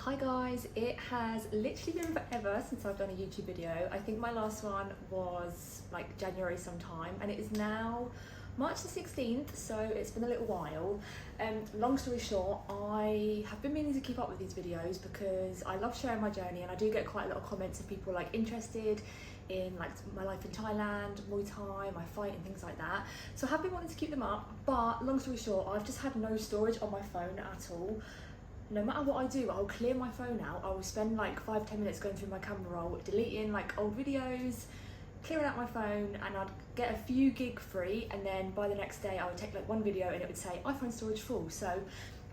Hi guys, it has literally been forever since I've done a YouTube video. I think my last one was like January sometime, and it is now March the 16th, so it's been a little while. Long story short, I have been meaning to keep up with these videos because I love sharing my journey, and I do get quite a lot of comments of people like interested in like my life in Thailand, Muay Thai, my fight and things like that. So I have been wanting to keep them up, but long story short, I've just had no storage on my phone at all. No matter what I do, I'll clear my phone out. I will spend like 5-10 minutes going through my camera roll, deleting like old videos, clearing out my phone, and I'd get a few gig free, and then by the next day I would take like one video and it would say iPhone storage full. So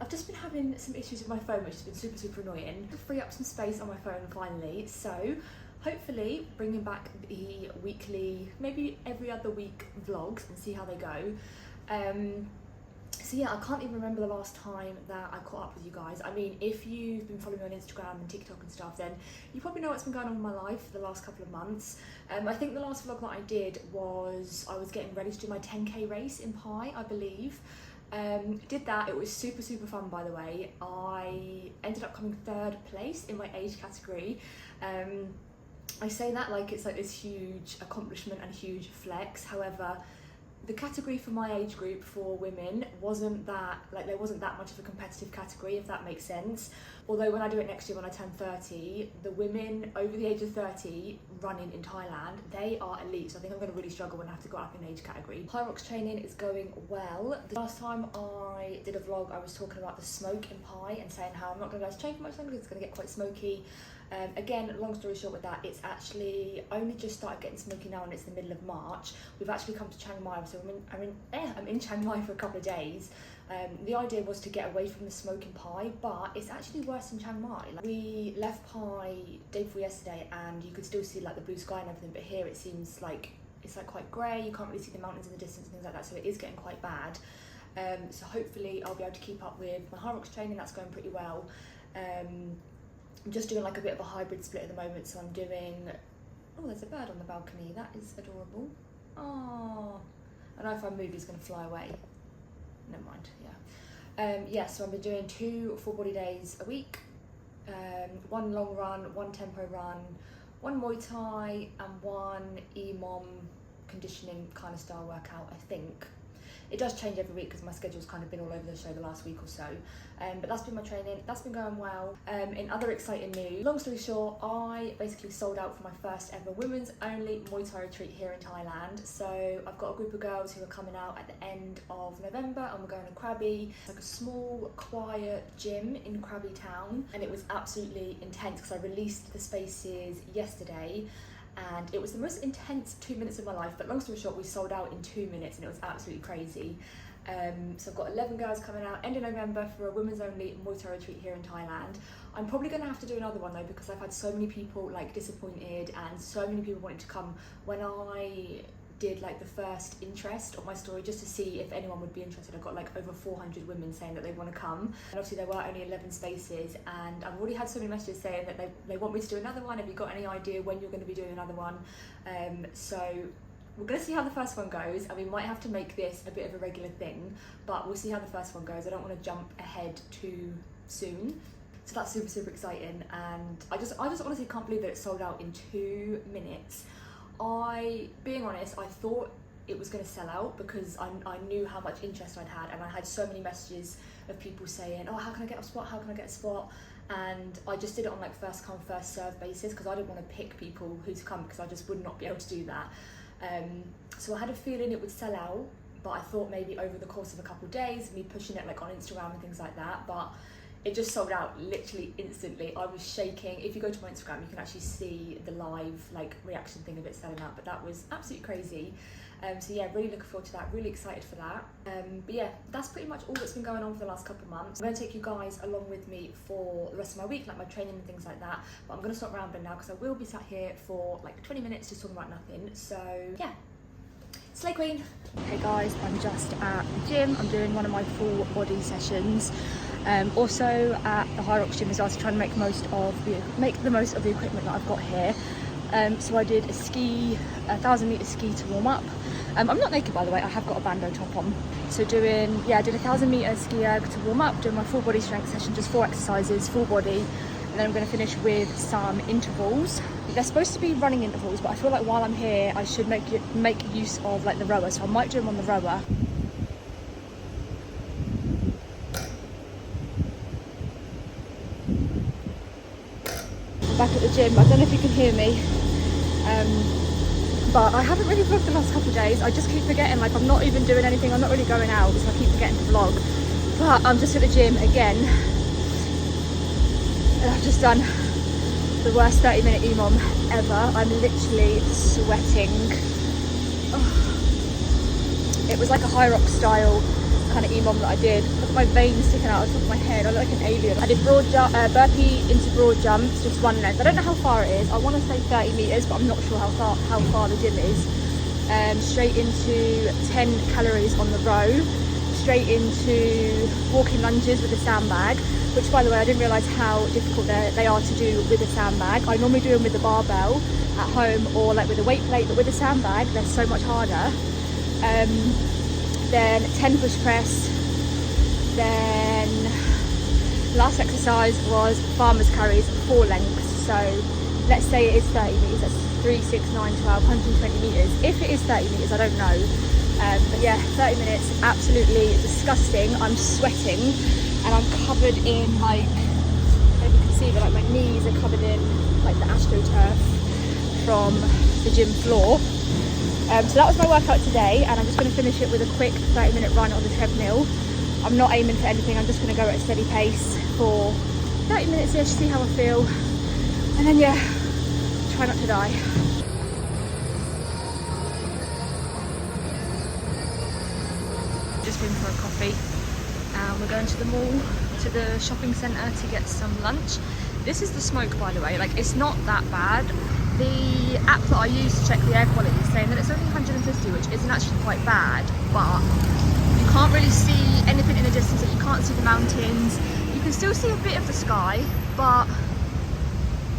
I've just been having some issues with my phone, which has been super annoying. To free up some space on my phone finally, so hopefully bringing back the weekly, maybe every other week vlogs and see how they go. So yeah, I can't even remember the last time that I caught up with you guys. I mean, if you've been following me on Instagram and TikTok and stuff, then you probably know what's been going on in my life for the last couple of months. I think the last vlog that I did was I was getting ready to do my 10k race in Pai, I believe. Did that, it was super fun, by the way. I ended up coming 3rd place in my age category. I say that like it's like this huge accomplishment and huge flex. However, the category for my age group for women wasn't that, like there wasn't that much of a competitive category, if that makes sense. Although when I do it next year when I turn 30, the women over the age of 30 running in Thailand, they are elite. So I think I'm going to really struggle when I have to go up in age category. Hyrox training is going well. The last time I did a vlog, I was talking about the smoke in Pai and saying how I'm not going to go to train for much longer because it's going to get quite smoky. Again, long story short with that, it's actually only just started getting smoky now and it's the middle of March. We've actually come to Chiang Mai, so I'm in Chiang Mai for a couple of days. The idea was to get away from the smoke in Pai, but it's actually worse in Chiang Mai. Like, we left Pai day before yesterday and you could still see like the blue sky and everything, but here it seems like it's like quite grey, you can't really see the mountains in the distance and things like that, so it is getting quite bad. So hopefully I'll be able to keep up with my Hyrox training. That's going pretty well. I'm just doing like a bit of a hybrid split at the moment, so I'm doing, oh, there's a bird on the balcony, that is adorable. Oh, I know if I move he's going to fly away. Never mind, yeah. Yeah, so I've been doing 2 full body days a week, 1 long run, 1 tempo run, 1 Muay Thai and 1 EMOM conditioning kind of style workout, I think. It does change every week because my schedule's kind of been all over the show the last week or so. But that's been my training, that's been going well. In other exciting news, long story short, I basically sold out for my first ever women's only Muay Thai retreat here in Thailand. So I've got a group of girls who are coming out at the end of November and we're going to Krabi. It's like a small, quiet gym in Krabi town. And it was absolutely intense because I released the spaces yesterday. And it was the most intense 2 minutes of my life, but long story short, we sold out in 2 minutes and it was absolutely crazy. So I've got 11 girls coming out end of November for a women's only Muay Thai retreat here in Thailand. I'm probably going to have to do another one though, because I've had so many people like disappointed and so many people wanting to come. When I did like the first interest on my story just to see if anyone would be interested, I got like over 400 women saying that they want to come, and obviously there were only 11 spaces, and I've already had so many messages saying that they want me to do another one. Have you got any idea when you're going to be doing another one? So we're going to see how the first one goes, and we might have to make this a bit of a regular thing, but we'll see how the first one goes. I don't want to jump ahead too soon. So that's super exciting, and I just honestly can't believe that it sold out in 2 minutes. Being honest, I thought it was going to sell out because I knew how much interest I'd had, and I had so many messages of people saying, oh, how can I get a spot, how can I get a spot? And I just did it on like first come first serve basis because I didn't want to pick people who to come because I just would not be able to do that. So I had a feeling it would sell out, but I thought maybe over the course of a couple of days, me pushing it like on Instagram and things like that, but it just sold out literally instantly. I was shaking. If you go to my Instagram, you can actually see the live like reaction thing of it selling out, but that was absolutely crazy. So yeah, really looking forward to that, really excited for that. But yeah, that's pretty much all that's been going on for the last couple of months. I'm going to take you guys along with me for the rest of my week, like my training and things like that, but I'm going to stop rambling now because I will be sat here for like 20 minutes just talking about nothing. So yeah, Slay Queen. Hey guys, I'm just at the gym. I'm doing one of my full body sessions. Also at the Hyrox gym as well, to try and make the most of the equipment that I've got here. So I did a 1,000 meter ski to warm up. I'm not naked, by the way, I have got a bandeau top on. So I did a 1,000 meter ski erg to warm up, doing my full body strength session, just 4 exercises, full body. and then I'm going to finish with some intervals. They're supposed to be running intervals, but I feel like while I'm here I should make use of like the rower, so I might do them on the rower. I'm back at the gym. I don't know if you can hear me, but I haven't really vlogged the last couple of days. I just keep forgetting, like I'm not even doing anything, I'm not really going out, so I keep forgetting to vlog. But I'm just at the gym again, and I've just done the worst 30-minute EMOM ever. I'm literally sweating. Oh. It was like a Hyrox style kind of EMOM that I did. Look at my veins sticking out of the top of my head. I look like an alien. I did burpee into broad jumps, just one length. I don't know how far it is. I want to say 30 meters, but I'm not sure how far the gym is. Straight into 10 calories on the row. Straight into walking lunges with a sandbag, which by the way I didn't realise how difficult they are to do with a sandbag. I normally do them with a barbell at home or like with a weight plate, but with a sandbag they're so much harder. Then 10 push press. Then last exercise was farmer's carries, 4 lengths. So let's say it is 30 meters, that's 3, 6, 9, 12, 120 meters. If it is 30 meters, I don't know. But yeah, 30 minutes, absolutely disgusting. I'm sweating and I'm covered in, like, if you can see, but like my knees are covered in like the astroturf from the gym floor. So that was my workout today, and I'm just going to finish it with a quick 30-minute run on the treadmill. I'm not aiming for anything, I'm just going to go at a steady pace for 30 minutes-ish, see how I feel, and then yeah, try not to die. Just been for a coffee, and we're going to the mall, to the shopping centre to get some lunch. This is the smoke, by the way, like it's not that bad. The app that I use to check the air quality is saying that it's only 150, which isn't actually quite bad, but you can't really see anything in the distance. You can't see the mountains. You can still see a bit of the sky, but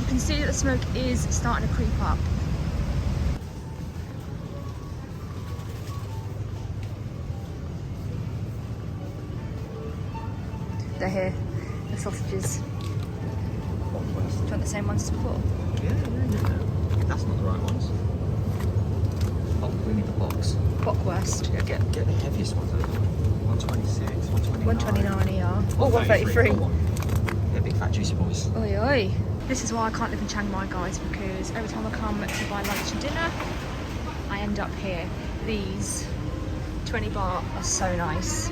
you can see that the smoke is starting to creep up. They're here, the sausages. Do you want the same ones as before? Yeah. That's not the right ones. Oh, we need the box. Bockwurst. Yeah, get the heaviest ones. 126, 129. 129, yeah. Or 133. Yeah, big fat juicy boys. Oi, oi. This is why I can't live in Chiang Mai, guys, because every time I come to buy lunch and dinner, I end up here. These 20 baht are so nice.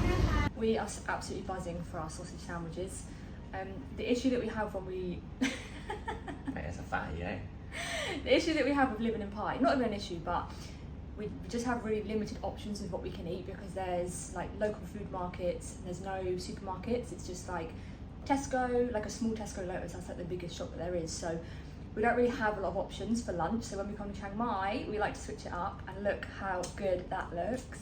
We are absolutely buzzing for our sausage sandwiches. The issue that we have when we... Mate, it's a fatty, eh? The issue that we have with living in Pai, not even an issue, but we just have really limited options of what we can eat, because there's like local food markets, there's no supermarkets, it's just like Tesco, like a small Tesco Lotus, that's like the biggest shop that there is. So we don't really have a lot of options for lunch. So when we come to Chiang Mai, we like to switch it up, and look how good that looks.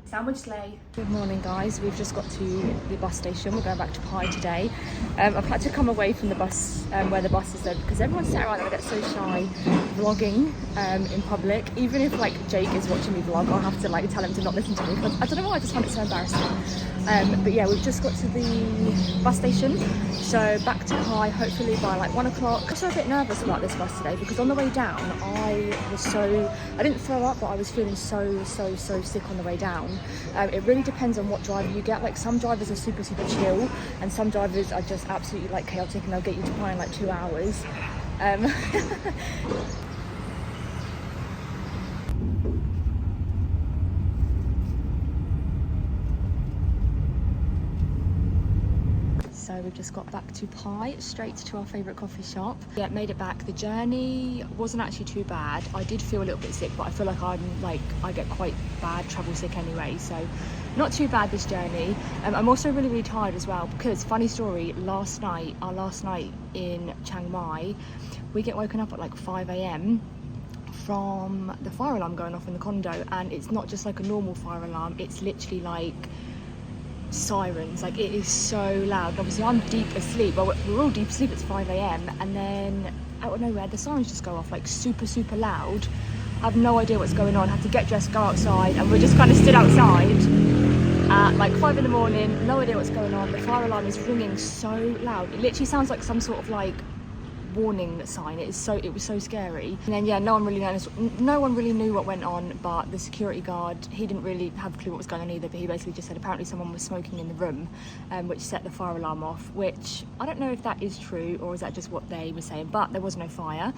Sandwich slay. Good morning, guys. We've just got to the bus station. We're going back to Pai today. I've had to come away from the bus, where the bus is there, because everyone's sat around and I get so shy vlogging in public. Even if like Jake is watching me vlog, I'll have to like tell him to not listen to me, because I don't know why, I just find it so embarrassing. But yeah, we've just got to the bus station, so back to Pai hopefully by like 1 o'clock. I'm also a bit nervous about this bus today, because on the way down I didn't throw up, but I was feeling so sick on the way down. It really depends on what driver you get. Like some drivers are super chill, and some drivers are just absolutely like chaotic, and they'll get you to Pai in like 2 hours. So we've just got back to Pai, straight to our favourite coffee shop. Yeah, made it back. The journey wasn't actually too bad. I did feel a little bit sick, but I feel like I get quite bad travel sick anyway, so not too bad this journey. I'm also really tired as well, because funny story, our last night in Chiang Mai, we get woken up at like 5 AM from the fire alarm going off in the condo, and it's not just like a normal fire alarm, it's literally like sirens. Like, it is so loud. Obviously I'm deep asleep, well, we're all deep asleep, it's 5 AM, and then out of nowhere the sirens just go off like super loud. I have no idea what's going on. I had to get dressed, go outside, and we just kind of stood outside, at like 5 in the morning, no idea what's going on. The fire alarm is ringing so loud. It literally sounds like some sort of like warning sign. It was so scary. And then yeah, no one really knew what went on, but the security guard, he didn't really have a clue what was going on either, but he basically just said apparently someone was smoking in the room, which set the fire alarm off, which I don't know if that is true or is that just what they were saying, but there was no fire.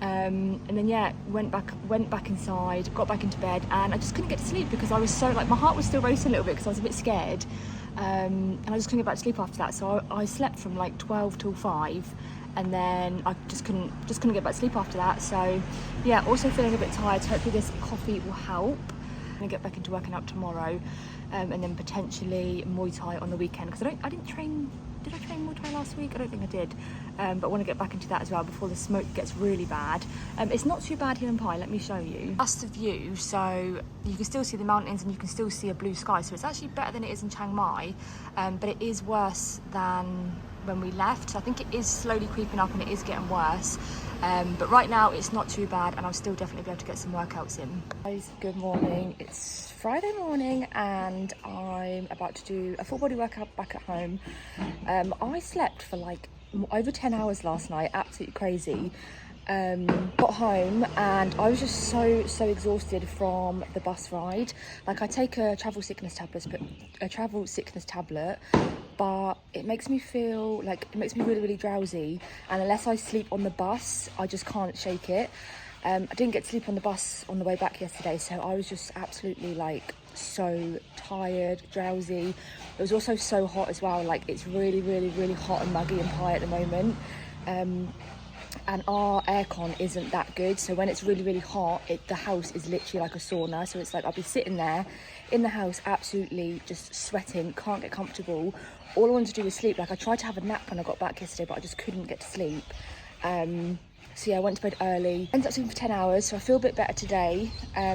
And then yeah, went back inside, got back into bed, and I just couldn't get to sleep because I was so like, my heart was still racing a little bit because I was a bit scared, and I just couldn't get back to sleep after that. So I slept from like 12 till 5, and then I just couldn't get back to sleep after that. So yeah, also feeling a bit tired, so hopefully this coffee will help. I'm gonna get back into working out tomorrow, and then potentially Muay Thai on the weekend, because I didn't train. Did I train Muay Thai last week? I don't think I did, but I want to get back into that as well before the smoke gets really bad. It's not too bad here in Pai, let me show you. That's the view, so you can still see the mountains and you can still see a blue sky, so it's actually better than it is in Chiang Mai, but it is worse than when we left. So I think it is slowly creeping up and it is getting worse, but right now it's not too bad and I'll still definitely be able to get some workouts in. Guys, good morning. It's Friday morning and I'm about to do a full body workout back at home. I slept for like over 10 hours last night, absolutely crazy. Got home and I was just so exhausted from the bus ride. Like I take a travel sickness tablet, but it makes me feel like, it makes me really drowsy, and unless I sleep on the bus I just can't shake it. I didn't get to sleep on the bus on the way back yesterday, so I was just absolutely like so tired, drowsy. It was also so hot as well, like it's really hot and muggy in Pai at the moment, and our aircon isn't that good, so when it's really hot, the house is literally like a sauna. So it's like I'll be sitting there in the house absolutely just sweating, can't get comfortable. All I wanted to do was sleep. Like I tried to have a nap when I got back yesterday, but I just couldn't get to sleep. So yeah, I went to bed early, ended up sleeping for 10 hours, so I feel a bit better today.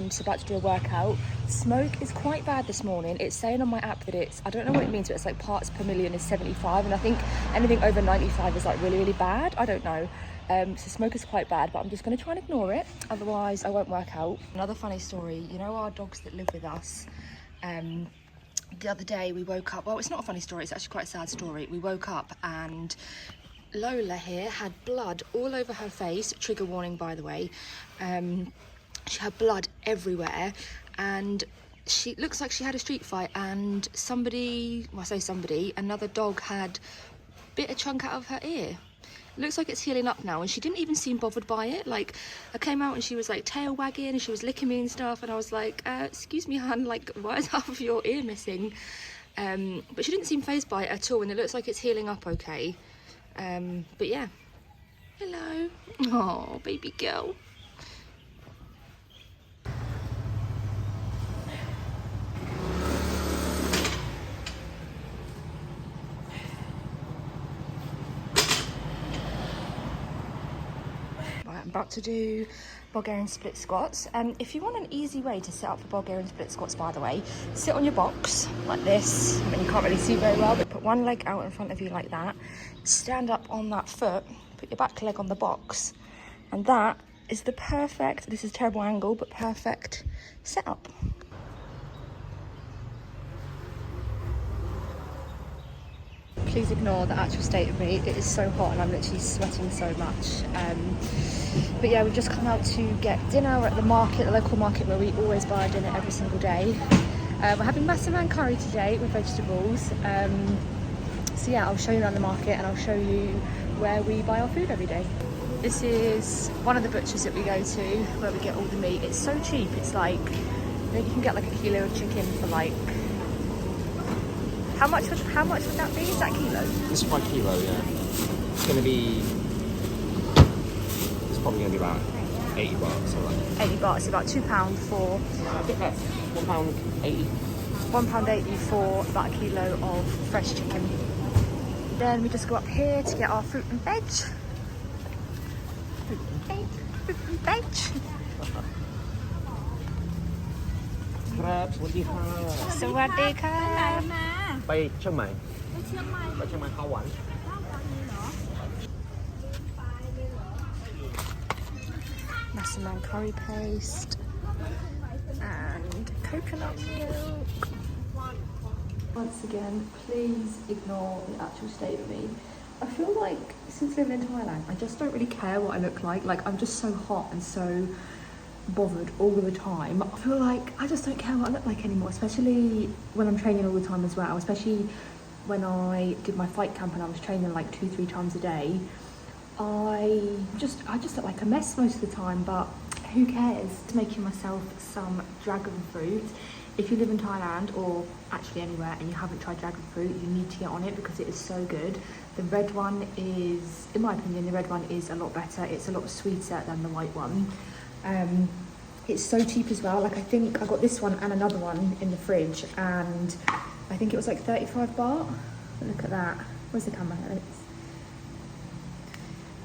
So about to do a workout. Smoke is quite bad this morning. It's saying on my app that it's, I don't know what it means, but it's like parts per million is 75, and I think anything over 95 is like really bad. I don't know. So smoke is quite bad, but I'm just going to try and ignore it, otherwise I won't work out. Another funny story, you know our dogs that live with us, the other day we woke up, well it's not a funny story, it's actually quite a sad story. We woke up and Lola here had blood all over her face, trigger warning by the way. She had blood everywhere, and she looks like she had a street fight, and somebody, well I say somebody, another dog had bit a chunk out of her ear. It looks like it's healing up now, and she didn't even seem bothered by it. Like I came out and she was like tail wagging and she was licking me and stuff, and I was like, excuse me hun, like why is half of your ear missing? But she didn't seem fazed by it at all, and it looks like it's healing up okay. But yeah, hello. Oh baby girl. I'm about to do Bulgarian split squats. If you want an easy way to set up for Bulgarian split squats, by the way, sit on your box like this. I mean, you can't really see very well, but put one leg out in front of you like that. Stand up on that foot, put your back leg on the box, and that is the perfect, this is a terrible angle, but perfect setup. Please ignore the actual state of me. It is so hot and I'm literally sweating so much. But yeah, we've just come out to get dinner. We're at the market, the local market where we always buy dinner every single day. We're having massaman curry today with vegetables. So yeah, I'll show you around the market and I'll show you where we buy our food every day. This is one of the butchers that we go to where we get all the meat. It's so cheap. It's like, I think you can get like a kilo of chicken for like, how much would that be? Is that kilo? This is by kilo, yeah. It's going to be, it's probably going to be about 80 baht, so like. 80 baht, so about £2 for... £1.80. £1.80 for about a kilo of fresh chicken. Then we just go up here to get our fruit and veg. Fruit and veg. Crab, what do you have? สวัสดีค่ะ ไปเชียงใหม่ข้าวหวาน Massaman curry paste and coconut milk. Once again, please ignore the actual state of me. I feel like since living in Thailand, I just don't really care what I look like. Like, I'm just so hot and so bothered all of the time. I feel like I just don't care what I look like anymore, especially when I'm training all the time as well, especially when I did my fight camp and I was training like 2-3 times a day. I just look like a mess most of the time, but who cares? Making myself some dragon fruit. If you live in Thailand or actually anywhere and you haven't tried dragon fruit, you need to get on it because it is so good. The red one is, in my opinion, the red one is a lot better. It's a lot sweeter than the white one. It's so cheap as well. Like, I think I got this one and another one in the fridge, and I think it was like 35 baht. Look at that. Where's the camera?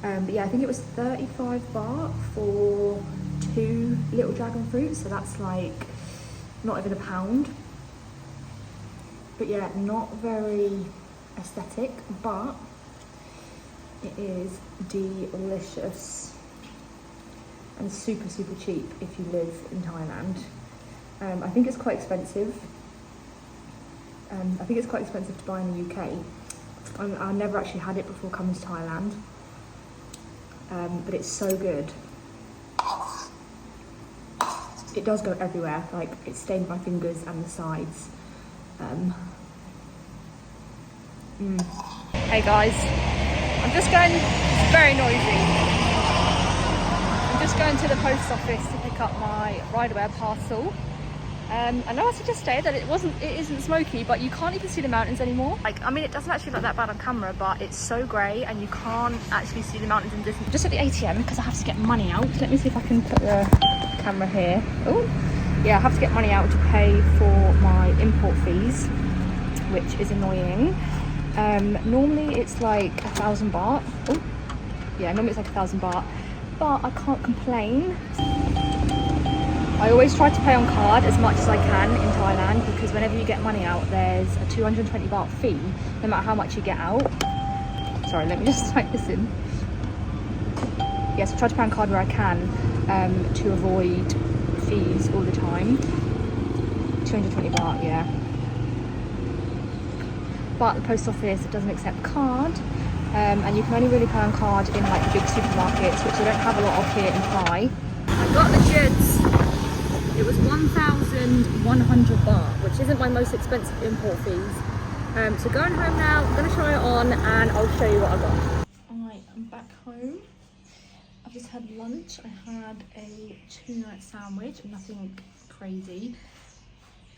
But yeah, I think it was 35 baht for 2 little dragon fruits. So that's like not even £1. But yeah, not very aesthetic, but it is delicious and super cheap if you live in Thailand. I think it's quite expensive. I think it's quite expensive to buy in the UK. I never actually had it before coming to Thailand, but it's so good. It does go everywhere, like it stained my fingers and the sides. Hey guys, I'm just going, it's very noisy. I'm just going to the post office to pick up my Ryderwear parcel. I know I suggested that it isn't smoky, but you can't even see the mountains anymore. Like, I mean, it doesn't actually look that bad on camera, but it's so grey and you can't actually see the mountains in distance. Just at the ATM because I have to get money out. Let me see if I can put the camera here. Oh, yeah, I have to get money out to pay for my import fees, which is annoying. Normally it's like 1,000 baht. Oh, yeah, normally it's like 1,000 baht, but I can't complain. I always try to pay on card as much as I can in Thailand because whenever you get money out, there's a 220 baht fee, no matter how much you get out. Sorry, let me just type this in. Yes, I try to pay on card where I can to avoid fees all the time. 220 baht, yeah. But the post office doesn't accept card, and you can only really pay on card in like the big supermarkets, which they don't have a lot of here in Thai. I got the goods. It was 1,100 baht, which isn't my most expensive import fees. So going home now, I'm going to try it on and I'll show you what I got. Alright, I'm back home. I've just had lunch. I had a tuna sandwich, nothing crazy.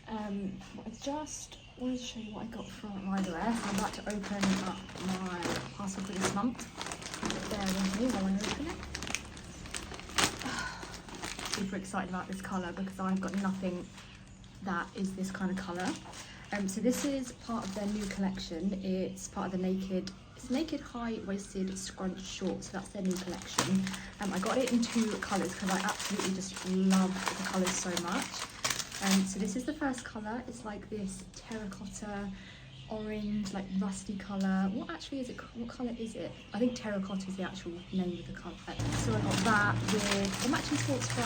But I just wanted to show you what I got from Ryderwear. I'm about to open up my parcel for this month. Bear with me while I open it. Super excited about this colour because I've got nothing that is this kind of colour. So this is part of their new collection. It's part of the naked high-waisted scrunch shorts. So that's their new collection. I got it in 2 colours because I absolutely just love the colours so much. So this is the first colour. It's like this terracotta orange, like rusty colour. What actually is it? What colour is it? I think terracotta is the actual name of the colour. So I got that with a matching sports bra.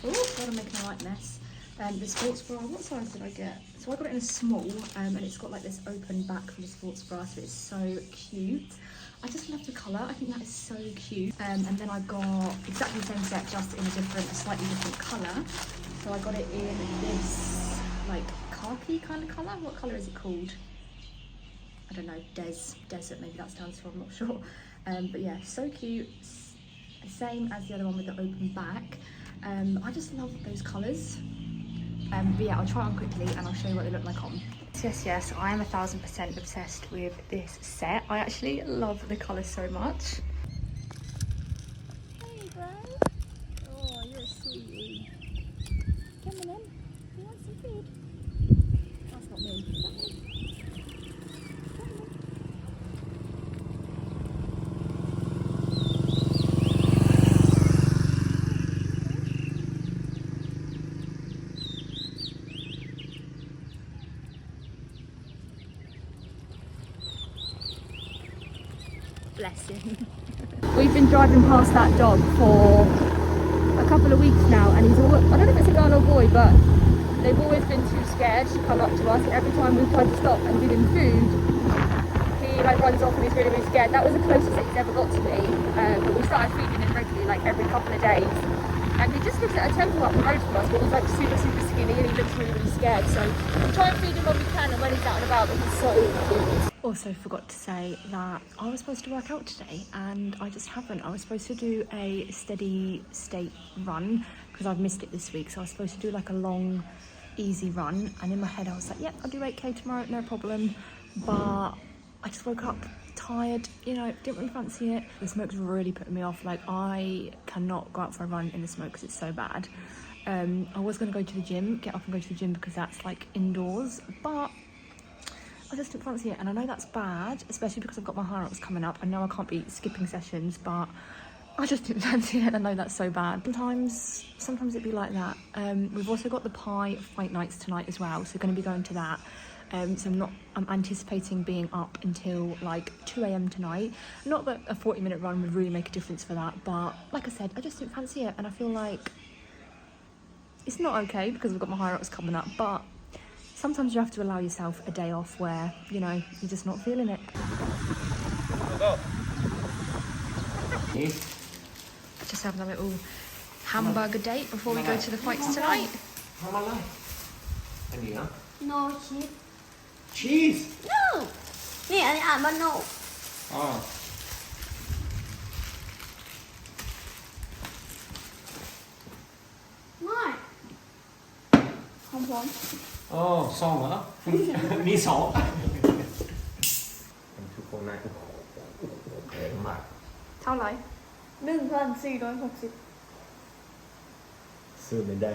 Oh god, I'm making a right mess. The sports bra, what size did I get? So I got it in a small, and it's got like this open back for the sports bra, so it's so cute. I just love the colour. I think that is so cute. And then I got exactly the same set, just in a slightly different colour. So I got it in this like khaki kind of colour. What colour is it called? I don't know, desert maybe that stands for, I'm not sure. But yeah, so cute. Same as the other one with the open back. I just love those colours. But yeah, I'll try it on quickly and I'll show you what they look like on. Yes, I am 1,000% obsessed with this set. I actually love the colours so much. Hey bro. Oh, you're a sweetie. Come on in. You want some food? That's not me. Bless him. We've been driving past that dog for a couple of weeks now, and he's all, I don't know if it's a girl or boy, but they've always been too scared to come up to us, and every time we've tried to stop and give him food, he like runs off and he's really, really scared. That was the closest he's ever got to me, but we started feeding him regularly, like every couple of days. And he just lives at a temple up the road from us, but he's like super, super skinny and he looks really, really scared. So we try and feed him when we can, and when he's out and about, but he's so cute. Also forgot to say that I was supposed to work out today and I just haven't. I was supposed to do a steady state run because I've missed it this week. So I was supposed to do like a long, easy run. And in my head I was like, yep, I'll do 8K tomorrow, no problem. But I just woke up tired, you know, didn't really fancy it. The smoke's really putting me off. Like, I cannot go out for a run in the smoke because it's so bad. I was going to go to the gym, get up and go to the gym because that's like indoors, but I just didn't fancy it. And I know that's bad, especially because I've got my Hyrox coming up. I know I can't be skipping sessions, but I just didn't fancy it. I know that's so bad. Sometimes it'd be like that. We've also got the Pie fight nights tonight as well, so we're going to be going to that. So I'm anticipating being up until like 2 AM tonight. Not that a 40-minute run would really make a difference for that, but like I said, I just didn't fancy it, and I feel like it's not okay because I've got my Hyrox coming up, but sometimes you have to allow yourself a day off where, you know, you're just not feeling it. Just having a little hamburger date before we go to the fights tonight. No cheese. Cheese? No. Yeah, but no. Oh. Why? Không muốn. Oh, xong hả? Đi sáu. Em chụp con này. Để mà. เท่าไหร่ 1,460 ซื้อไม่ได้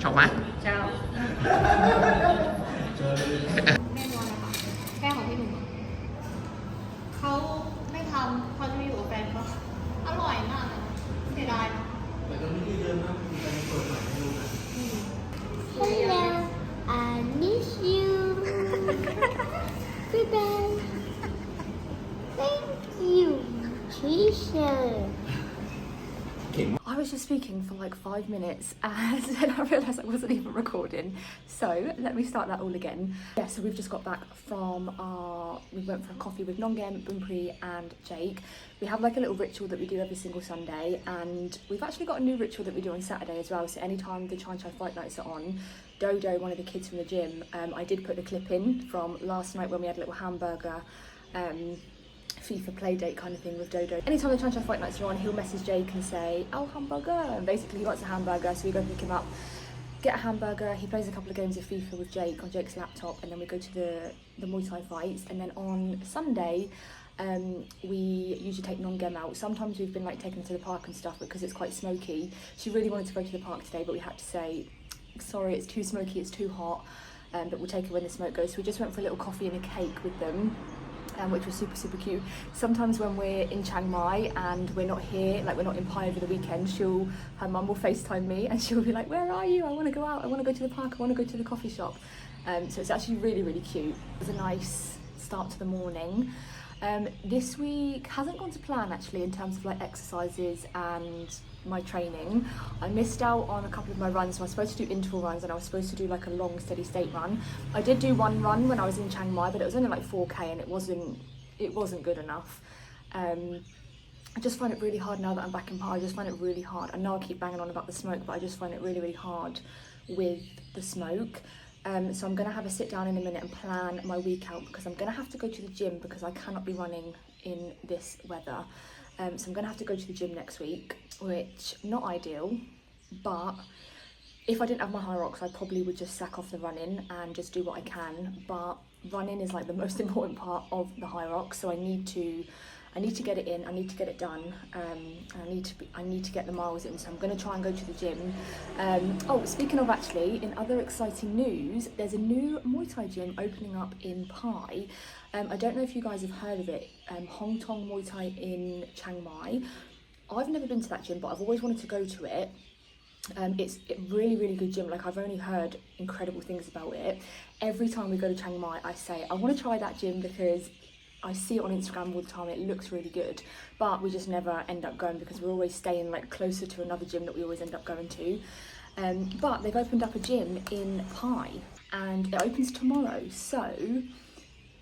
ชอบไหม เจ้า แน่นอนนะคะแค่ของพี่หนุ่มเขาไม่ทำเขาจะไม่อยู่กับแฟนเขาอร่อยมากเลยเสียดาย แต่ก็ไม่ได้เยอะนะมีการเปิดใหม่ให้ดูนะ Hello, I miss you. Goodbye. Thank you, Trisha. I was just speaking for like 5 minutes and then I realised I wasn't even recording. So let me start that all again. Yeah, so we've just got back from we went for a coffee with Nongem, Bumpri and Jake. We have like a little ritual that we do every single Sunday, and we've actually got a new ritual that we do on Saturday as well. So anytime the Chiang Mai fight nights are on, Dodo, one of the kids from the gym, I did put the clip in from last night when we had a little hamburger FIFA play date kind of thing with Dodo. Anytime the Chiang Mai fight nights are on, he'll message Jake and say, oh, hamburger, and basically he wants a hamburger, so we go pick him up, get a hamburger. He plays a couple of games of FIFA with Jake on Jake's laptop, and then we go to the Muay Thai fights. And then on Sunday we usually take Nongem out. Sometimes we've been like taking her to the park and stuff because it's quite smoky. She really wanted to go to the park today, but we had to say, sorry, it's too smoky, it's too hot, but we'll take her when the smoke goes. So we just went for a little coffee and a cake with them, which was super, super cute. Sometimes when we're in Chiang Mai and we're not here, like we're not in Pai over the weekend, her mum will FaceTime me and she'll be like, where are you? I want to go out, I want to go to the park, I want to go to the coffee shop. So it's actually really, really cute. It was a nice start to the morning. This week hasn't gone to plan actually in terms of like exercises and my training. I missed out on a couple of my runs, so I was supposed to do interval runs and I was supposed to do like a long steady state run. I did do one run when I was in Chiang Mai, but it was only like 4K and it wasn't good enough. I just find it really hard now that I'm back in Pai. I just find it really hard. I know I keep banging on about the smoke, but I just find it really, really hard with the smoke. So I'm going to have a sit down in a minute and plan my week out because I'm going to have to go to the gym because I cannot be running in this weather. So I'm going to have to go to the gym next week, which not ideal, but if I didn't have my Hyrox, I probably would just sack off the running and just do what I can, but running is like the most important part of the Hyrox, so I need to get it in, I need to get it done, and I need to get the miles in, so I'm going to try and go to the gym. Oh, speaking of, actually, in other exciting news, there's a new Muay Thai gym opening up in Pai. I don't know if you guys have heard of it, Hong Tong Muay Thai in Chiang Mai. I've never been to that gym, but I've always wanted to go to it. It's a really, really good gym. Like, I've only heard incredible things about it. Every time we go to Chiang Mai, I say, I want to try that gym because I see it on Instagram all the time, it looks really good, but we just never end up going because we're always staying like closer to another gym that we always end up going to. But they've opened up a gym in Pai and it opens tomorrow, so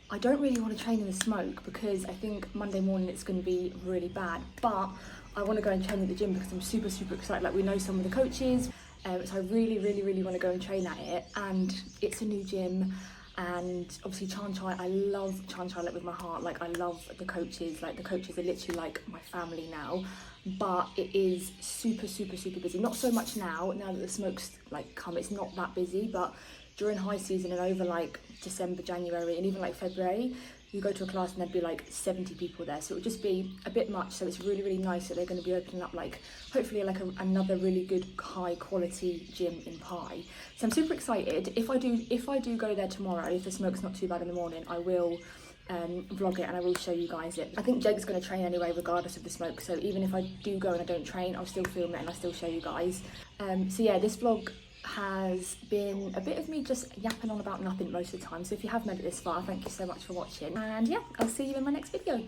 I don't really want to train in the smoke because I think Monday morning it's going to be really bad, but I want to go and train at the gym because I'm super, super excited. Like, we know some of the coaches, so I really, really, really want to go and train at it, and it's a new gym. And obviously Chiang Chai, I love Chiang Chai like with my heart. Like, I love the coaches. Like, the coaches are literally like my family now. But it is super, super, super busy. Not so much now that the smoke's like come. It's not that busy, but during high season and over like December, January, and even like February, you go to a class and there'd be like 70 people there, so it would just be a bit much. So it's really, really nice that they're going to be opening up like hopefully like another really good high quality gym in Pai. So I'm super excited. If I do go there tomorrow, if the smoke's not too bad in the morning, I will vlog it and I will show you guys it. I think Jake's going to train anyway regardless of the smoke, so even if I do go and I don't train, I'll still film it and I'll still show you guys. So yeah, this vlog has been a bit of me just yapping on about nothing most of the time, so if you have made it this far, thank you so much for watching, and yeah, I'll see you in my next video.